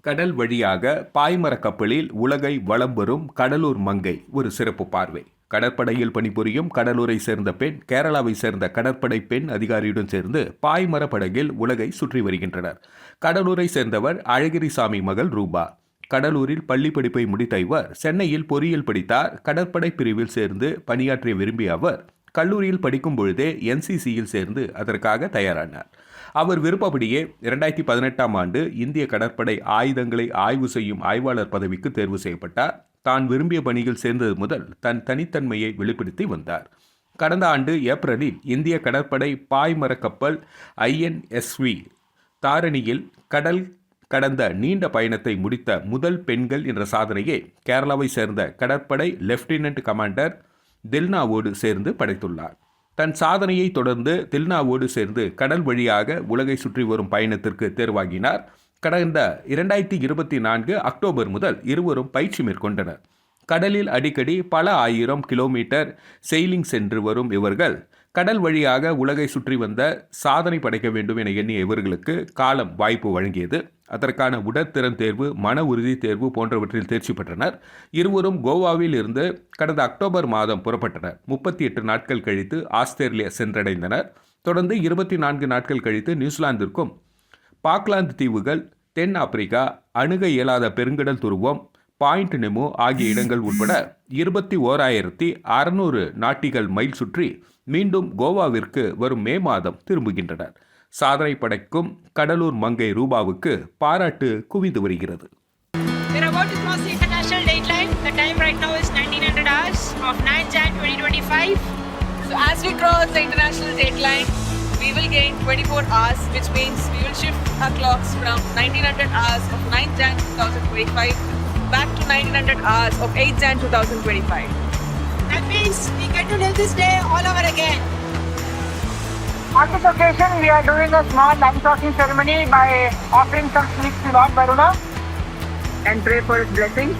கடல் வழியாக பாய்மர கப்பலில் உலகை வலம் வரும் கடலூர் மங்கை ஒரு சிறப்பு பார்வை. கடற்படையில் பணிபுரியும் கடலூரை சேர்ந்த பெண் கேரளாவை சேர்ந்த கடற்படை பெண் அதிகாரியுடன் சேர்ந்து பாய்மர படகில் உலகை சுற்றி வருகின்றனர். கடலூரை சேர்ந்தவர் அழகிரிசாமி மகள் ரூபா. கடலூரில் பள்ளி படிப்பை முடித்த இவர் சென்னையில் பொறியியல் படித்தார். கடற்படை பிரிவில் சேர்ந்து பணியாற்ற விரும்பிய அவர் கல்லூரியில் படிக்கும் பொழுதே NCCயில் சேர்ந்து அதற்காக தயாரானார். அவர் விருப்பப்படியே 2018ஆம் ஆண்டு இந்திய கடற்படை ஆயுதங்களை ஆய்வு செய்யும் ஆய்வாளர் பதவிக்கு தேர்வு செய்யப்பட்டார். தான் விரும்பிய பணியில் சேர்ந்தது முதல் தன் தனித்தன்மையை வெளிப்படுத்தி வந்தார். கடந்த ஆண்டு ஏப்ரலில் இந்திய கடற்படை பாய்மர கப்பல் INSV தாரணியில் கடல் கடந்த நீண்ட பயணத்தை முடித்த முதல் பெண்கள் என்ற சாதனையை கேரளாவை சேர்ந்த கடற்படை லெப்டினன்ட் கமாண்டர் தில்னாவோடு சேர்ந்து படைத்துள்ளார். தன் சாதனையை தொடர்ந்து தில்னாவோடு சேர்ந்து கடல் வழியாக உலகை சுற்றி வரும் பயணத்திற்கு தேர்வாகினார். கடந்த 2024 அக்டோபர் முதல் இருவரும் பயிற்சி மேற்கொண்டனர். கடலில் அடிக்கடி பல ஆயிரம் கிலோமீட்டர் செயிலிங் சென்று வரும் இவர்கள் கடல் வழியாக உலகை சுற்றி வந்த சாதனை படைக்க வேண்டும் என எண்ணிய இவர்களுக்கு காலம் வாய்ப்பு வழங்கியது. அதற்கான உடற்திறன் தேர்வு, மன உறுதி தேர்வு போன்றவற்றில் தேர்ச்சி பெற்றனர். இருவரும் கோவாவில் இருந்து கடந்த அக்டோபர் மாதம் புறப்பட்டனர். 38 நாட்கள் கழித்து ஆஸ்திரேலியா சென்றடைந்தனர். தொடர்ந்து 24 நாட்கள் கழித்து நியூசிலாந்திற்கும், பாக்லாந்து தீவுகள், தென் ஆப்பிரிக்கா, அணுக இயலாத பெருங்கடல் துருவம், பாயிண்ட் நெமோ ஆகிய இடங்கள் உட்பட 21,600 நாட்டிகள் மைல் சுற்றி மீண்டும் கோவாவிற்கு வரும் மே மாதம் திரும்புகின்றனர். சாதனை படைக்கும் கடலூர் மங்கை ரூபாவுக்கு பாராட்டு குவிந்து வருகிறது. We're about to cross the international dateline. The time right now is 1900 hours of 9 Jan 2025. So as we cross the international dateline, we will gain 24 hours, which means we will shift our clocks from 1900 hours of 9 Jan 2025 back to 1900 hours of 8 Jan 2025. That means we get to live this day all over again. On this occasion, we are doing a small land-crossing ceremony by offering some sweets to Lord Varuna and pray for his blessings.